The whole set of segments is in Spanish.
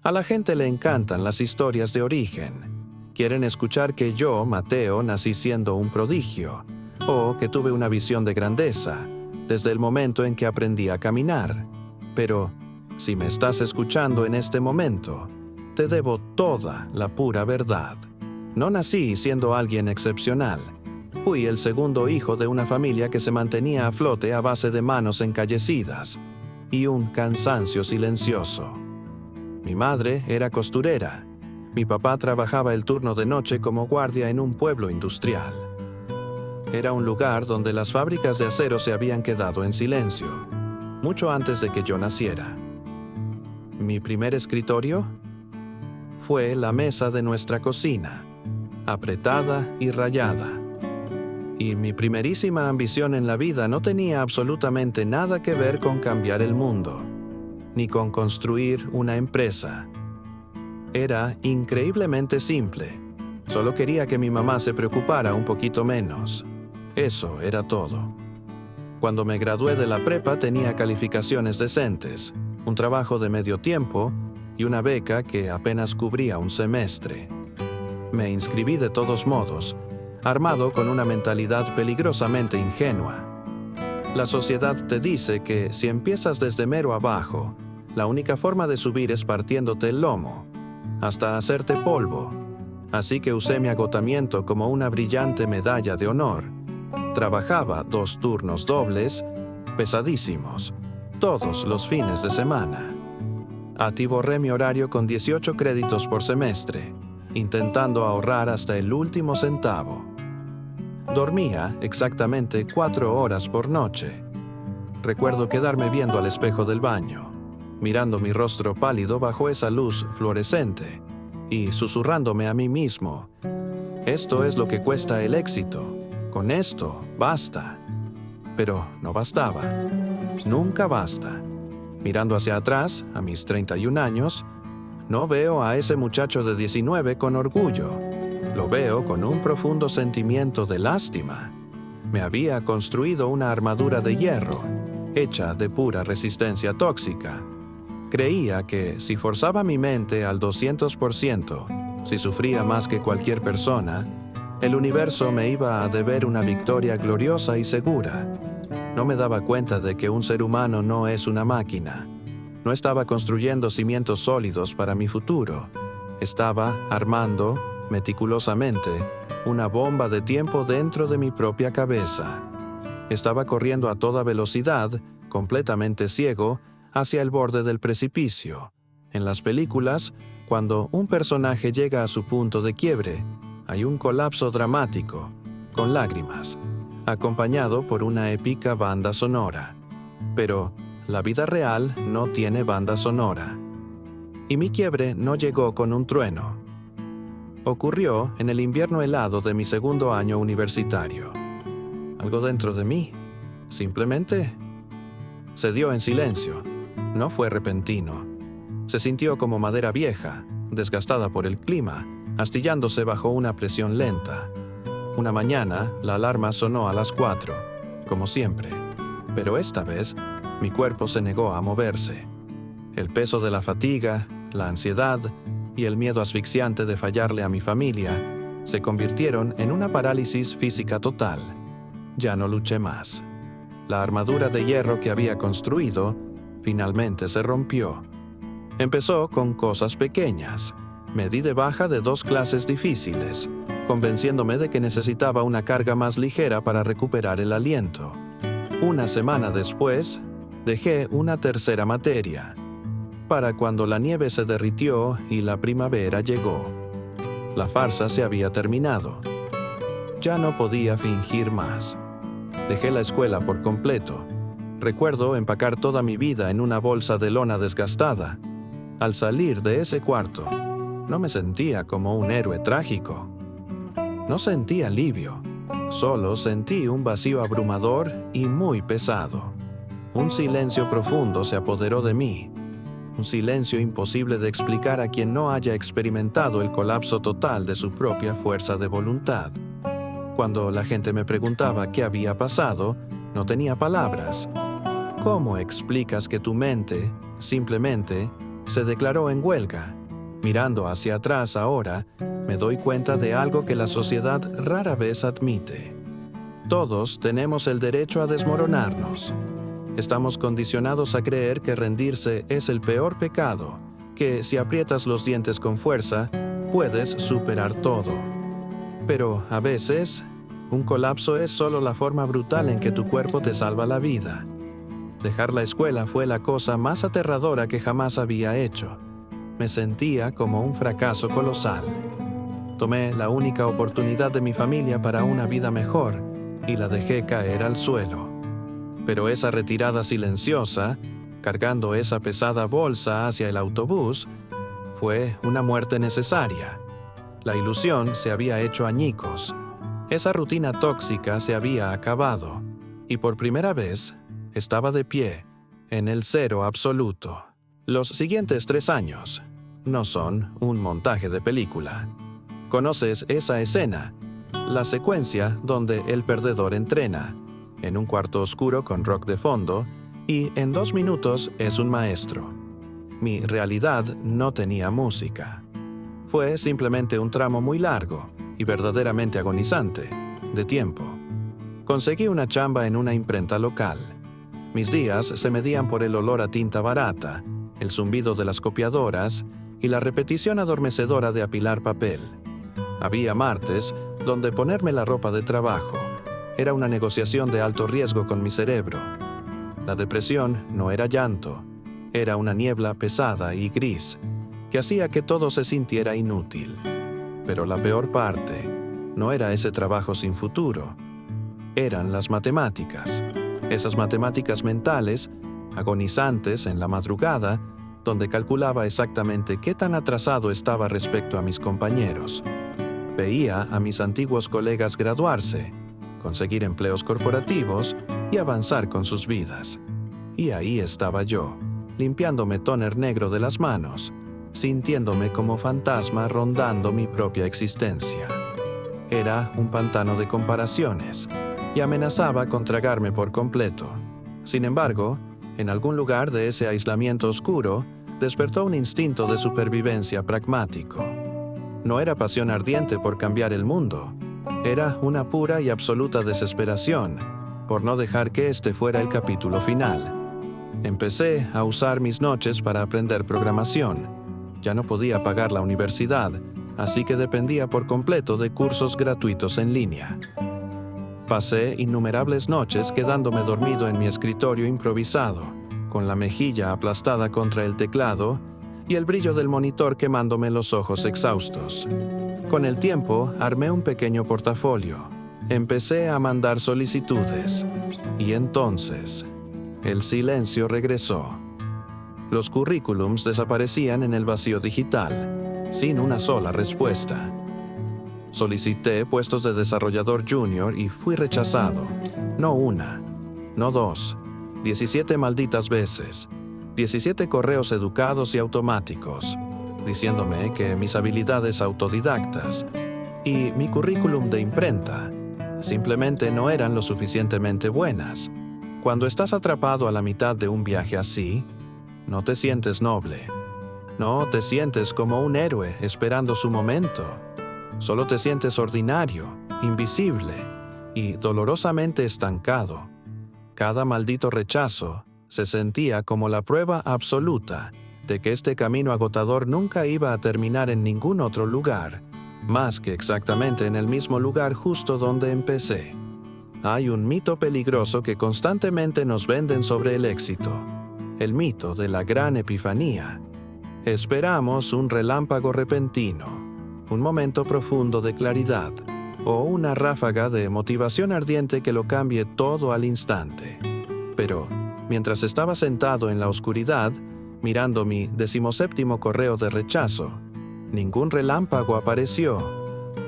A la gente le encantan las historias de origen. Quieren escuchar que yo, Mateo, nací siendo un prodigio, o que tuve una visión de grandeza, desde el momento en que aprendí a caminar. Pero, si me estás escuchando en este momento, te debo toda la pura verdad. No nací siendo alguien excepcional. Fui el segundo hijo de una familia que se mantenía a flote a base de manos encallecidas y un cansancio silencioso. Mi madre era costurera. Mi papá trabajaba el turno de noche como guardia en un pueblo industrial. Era un lugar donde las fábricas de acero se habían quedado en silencio, mucho antes de que yo naciera. Mi primer escritorio fue la mesa de nuestra cocina, apretada y rayada. Y mi primerísima ambición en la vida no tenía absolutamente nada que ver con cambiar el mundo, ni con construir una empresa. Era increíblemente simple. Solo quería que mi mamá se preocupara un poquito menos. Eso era todo. Cuando me gradué de la prepa tenía calificaciones decentes, un trabajo de medio tiempo y una beca que apenas cubría un semestre. Me inscribí de todos modos, armado con una mentalidad peligrosamente ingenua. La sociedad te dice que si empiezas desde mero abajo, la única forma de subir es partiéndote el lomo, hasta hacerte polvo. Así que usé mi agotamiento como una brillante medalla de honor. Trabajaba 2 turnos dobles, pesadísimos, todos los fines de semana. Atiborré mi horario con 18 créditos por semestre, intentando ahorrar hasta el último centavo. Dormía exactamente 4 horas por noche. Recuerdo quedarme viendo al espejo del baño, mirando mi rostro pálido bajo esa luz fluorescente y susurrándome a mí mismo: esto es lo que cuesta el éxito. Con esto basta. Pero no bastaba. Nunca basta. Mirando hacia atrás, a mis 31 años, no veo a ese muchacho de 19 con orgullo. Lo veo con un profundo sentimiento de lástima. Me había construido una armadura de hierro, hecha de pura resistencia tóxica. Creía que si forzaba mi mente al 200%, si sufría más que cualquier persona, el universo me iba a deber una victoria gloriosa y segura. No me daba cuenta de que un ser humano no es una máquina. No estaba construyendo cimientos sólidos para mi futuro. Estaba armando, meticulosamente, una bomba de tiempo dentro de mi propia cabeza. Estaba corriendo a toda velocidad, completamente ciego, hacia el borde del precipicio. En las películas, cuando un personaje llega a su punto de quiebre, hay un colapso dramático, con lágrimas, acompañado por una épica banda sonora. Pero la vida real no tiene banda sonora. Y mi quiebre no llegó con un trueno. Ocurrió en el invierno helado de mi segundo año universitario. Algo dentro de mí, simplemente, se dio en silencio. No fue repentino. Se sintió como madera vieja, desgastada por el clima, astillándose bajo una presión lenta. Una mañana, la alarma sonó a las 4, como siempre, pero esta vez, mi cuerpo se negó a moverse. El peso de la fatiga, la ansiedad y el miedo asfixiante de fallarle a mi familia se convirtieron en una parálisis física total. Ya no luché más. La armadura de hierro que había construido finalmente se rompió. Empezó con cosas pequeñas. Me di de baja de 2 clases difíciles, convenciéndome de que necesitaba una carga más ligera para recuperar el aliento. Una semana después, dejé una tercera materia, para cuando la nieve se derritió y la primavera llegó. La farsa se había terminado. Ya no podía fingir más. Dejé la escuela por completo. Recuerdo empacar toda mi vida en una bolsa de lona desgastada. Al salir de ese cuarto, no me sentía como un héroe trágico. No sentí alivio, solo sentí un vacío abrumador y muy pesado. Un silencio profundo se apoderó de mí, un silencio imposible de explicar a quien no haya experimentado el colapso total de su propia fuerza de voluntad. Cuando la gente me preguntaba qué había pasado, no tenía palabras. ¿Cómo explicas que tu mente, simplemente, se declaró en huelga. Mirando hacia atrás ahora, me doy cuenta de algo que la sociedad rara vez admite. Todos tenemos el derecho a desmoronarnos. Estamos condicionados a creer que rendirse es el peor pecado, que si aprietas los dientes con fuerza, puedes superar todo. Pero a veces, un colapso es solo la forma brutal en que tu cuerpo te salva la vida. Dejar la escuela fue la cosa más aterradora que jamás había hecho. Me sentía como un fracaso colosal. Tomé la única oportunidad de mi familia para una vida mejor y la dejé caer al suelo. Pero esa retirada silenciosa, cargando esa pesada bolsa hacia el autobús, fue una muerte necesaria. La ilusión se había hecho añicos. Esa rutina tóxica se había acabado, y por primera vez estaba de pie, en el cero absoluto. Los siguientes 3 años no son un montaje de película. ¿Conoces esa escena? La secuencia donde el perdedor entrena, en un cuarto oscuro con rock de fondo, y en 2 minutos es un maestro. Mi realidad no tenía música. Fue simplemente un tramo muy largo y verdaderamente agonizante de tiempo. Conseguí una chamba en una imprenta local. Mis días se medían por el olor a tinta barata, el zumbido de las copiadoras y la repetición adormecedora de apilar papel. Había martes donde ponerme la ropa de trabajo era una negociación de alto riesgo con mi cerebro. La depresión no era llanto, era una niebla pesada y gris que hacía que todo se sintiera inútil. Pero la peor parte no era ese trabajo sin futuro, eran las matemáticas. Esas matemáticas mentales, agonizantes en la madrugada, donde calculaba exactamente qué tan atrasado estaba respecto a mis compañeros. Veía a mis antiguos colegas graduarse, conseguir empleos corporativos y avanzar con sus vidas. Y ahí estaba yo, limpiándome tóner negro de las manos, sintiéndome como fantasma rondando mi propia existencia. Era un pantano de comparaciones y amenazaba con tragarme por completo. Sin embargo, en algún lugar de ese aislamiento oscuro, despertó un instinto de supervivencia pragmático. No era pasión ardiente por cambiar el mundo, era una pura y absoluta desesperación por no dejar que este fuera el capítulo final. Empecé a usar mis noches para aprender programación. Ya no podía pagar la universidad, así que dependía por completo de cursos gratuitos en línea. Pasé innumerables noches quedándome dormido en mi escritorio improvisado, con la mejilla aplastada contra el teclado y el brillo del monitor quemándome los ojos exhaustos. Con el tiempo, armé un pequeño portafolio. Empecé a mandar solicitudes. Y entonces, el silencio regresó. Los currículums desaparecían en el vacío digital, sin una sola respuesta. Solicité puestos de desarrollador junior y fui rechazado. No una, no 2, 17 malditas veces. 17 correos educados y automáticos, diciéndome que mis habilidades autodidactas y mi currículum de imprenta simplemente no eran lo suficientemente buenas. Cuando estás atrapado a la mitad de un viaje así, no te sientes noble. No te sientes como un héroe esperando su momento. Solo te sientes ordinario, invisible y dolorosamente estancado. Cada maldito rechazo se sentía como la prueba absoluta de que este camino agotador nunca iba a terminar en ningún otro lugar, más que exactamente en el mismo lugar justo donde empecé. Hay un mito peligroso que constantemente nos venden sobre el éxito, el mito de la gran epifanía. Esperamos un relámpago repentino, un momento profundo de claridad, o una ráfaga de motivación ardiente que lo cambie todo al instante. Pero, mientras estaba sentado en la oscuridad, mirando mi 17º correo de rechazo, ningún relámpago apareció.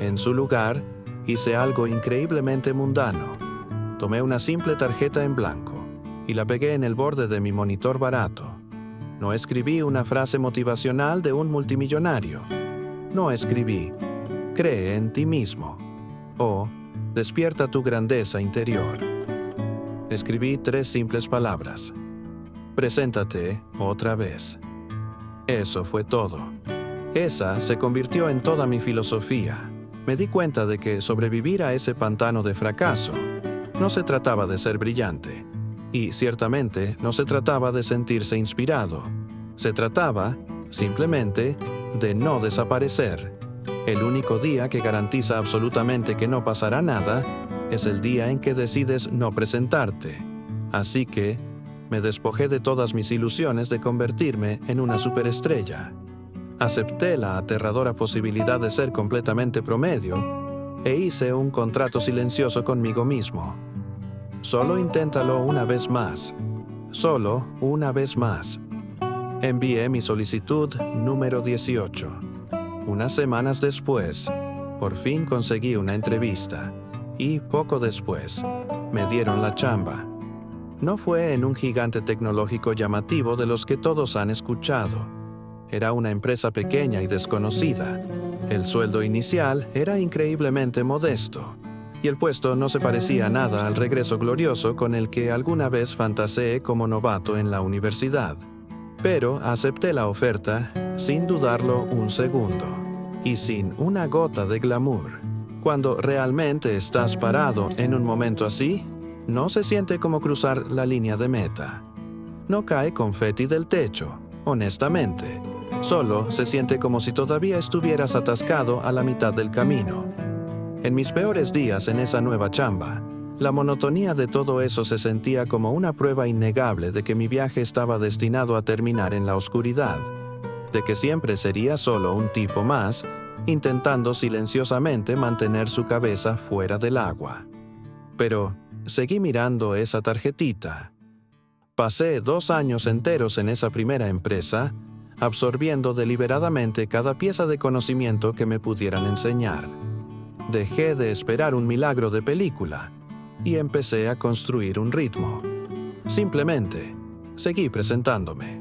En su lugar, hice algo increíblemente mundano. Tomé una simple tarjeta en blanco y la pegué en el borde de mi monitor barato. No escribí una frase motivacional de un multimillonario. No escribí, cree en ti mismo, o despierta tu grandeza interior. Escribí 3 simples palabras. Preséntate otra vez. Eso fue todo. Esa se convirtió en toda mi filosofía. Me di cuenta de que sobrevivir a ese pantano de fracaso no se trataba de ser brillante, y ciertamente no se trataba de sentirse inspirado. Se trataba, simplemente, de no desaparecer. El único día que garantiza absolutamente que no pasará nada es el día en que decides no presentarte. Así que me despojé de todas mis ilusiones de convertirme en una superestrella. Acepté la aterradora posibilidad de ser completamente promedio e hice un contrato silencioso conmigo mismo. Solo inténtalo una vez más. Solo una vez más. Envié mi solicitud número 18. Unas semanas después, por fin conseguí una entrevista y poco después me dieron la chamba. No fue en un gigante tecnológico llamativo de los que todos han escuchado. Era una empresa pequeña y desconocida. El sueldo inicial era increíblemente modesto, y el puesto no se parecía nada al regreso glorioso con el que alguna vez fantaseé como novato en la universidad. Pero acepté la oferta sin dudarlo un segundo, y sin una gota de glamour. Cuando realmente estás parado en un momento así, no se siente como cruzar la línea de meta. No cae confeti del techo, honestamente. Solo se siente como si todavía estuvieras atascado a la mitad del camino. En mis peores días en esa nueva chamba, la monotonía de todo eso se sentía como una prueba innegable de que mi viaje estaba destinado a terminar en la oscuridad, de que siempre sería solo un tipo más, intentando silenciosamente mantener su cabeza fuera del agua. Pero seguí mirando esa tarjetita. Pasé 2 años enteros en esa primera empresa, absorbiendo deliberadamente cada pieza de conocimiento que me pudieran enseñar. Dejé de esperar un milagro de película y empecé a construir un ritmo. Simplemente, seguí presentándome.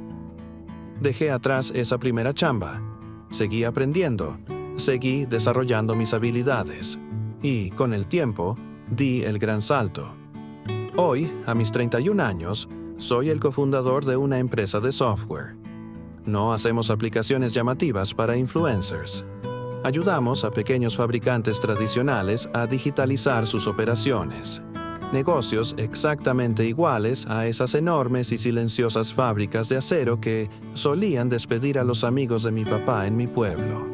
Dejé atrás esa primera chamba. Seguí aprendiendo, seguí desarrollando mis habilidades y, con el tiempo, di el gran salto. Hoy, a mis 31 años, soy el cofundador de una empresa de software. No hacemos aplicaciones llamativas para influencers. Ayudamos a pequeños fabricantes tradicionales a digitalizar sus operaciones. Negocios exactamente iguales a esas enormes y silenciosas fábricas de acero que solían despedir a los amigos de mi papá en mi pueblo.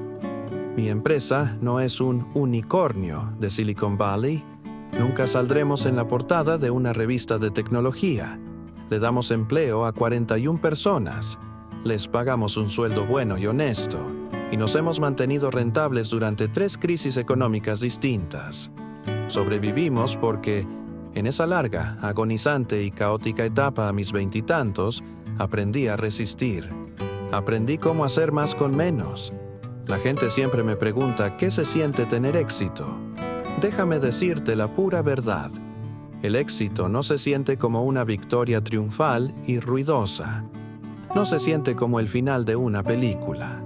Mi empresa no es un unicornio de Silicon Valley. Nunca saldremos en la portada de una revista de tecnología. Le damos empleo a 41 personas. Les pagamos un sueldo bueno y honesto. Y nos hemos mantenido rentables durante 3 crisis económicas distintas. Sobrevivimos porque, en esa larga, agonizante y caótica etapa a mis 20 y tantos, aprendí a resistir. Aprendí cómo hacer más con menos. La gente siempre me pregunta qué se siente tener éxito. Déjame decirte la pura verdad. El éxito no se siente como una victoria triunfal y ruidosa. No se siente como el final de una película.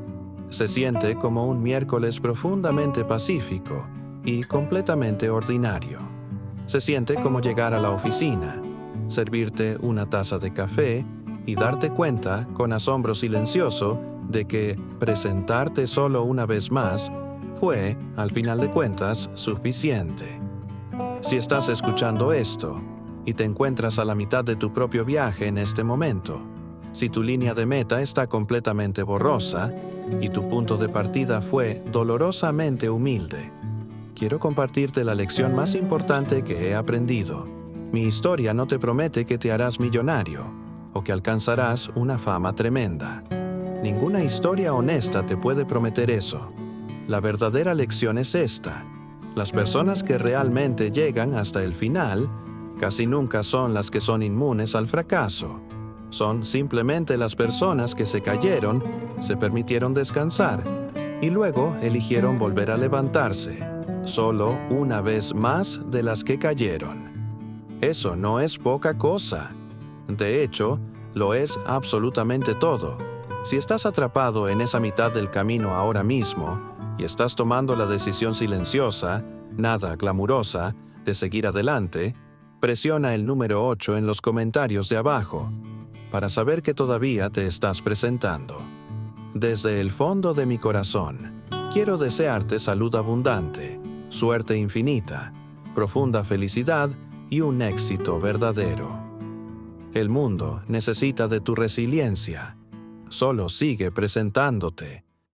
Se siente como un miércoles profundamente pacífico y completamente ordinario. Se siente como llegar a la oficina, servirte una taza de café y darte cuenta, con asombro silencioso, de que presentarte solo una vez más fue, al final de cuentas, suficiente. Si estás escuchando esto y te encuentras a la mitad de tu propio viaje en este momento, si tu línea de meta está completamente borrosa y tu punto de partida fue dolorosamente humilde, quiero compartirte la lección más importante que he aprendido. Mi historia no te promete que te harás millonario o que alcanzarás una fama tremenda. Ninguna historia honesta te puede prometer eso. La verdadera lección es esta. Las personas que realmente llegan hasta el final casi nunca son las que son inmunes al fracaso. Son simplemente las personas que se cayeron, se permitieron descansar y luego eligieron volver a levantarse, solo una vez más de las que cayeron. Eso no es poca cosa. De hecho, lo es absolutamente todo. Si estás atrapado en esa mitad del camino ahora mismo y estás tomando la decisión silenciosa, nada glamurosa, de seguir adelante, presiona el número 8 en los comentarios de abajo para saber que todavía te estás presentando. Desde el fondo de mi corazón, quiero desearte salud abundante, suerte infinita, profunda felicidad y un éxito verdadero. El mundo necesita de tu resiliencia. Solo sigue presentándote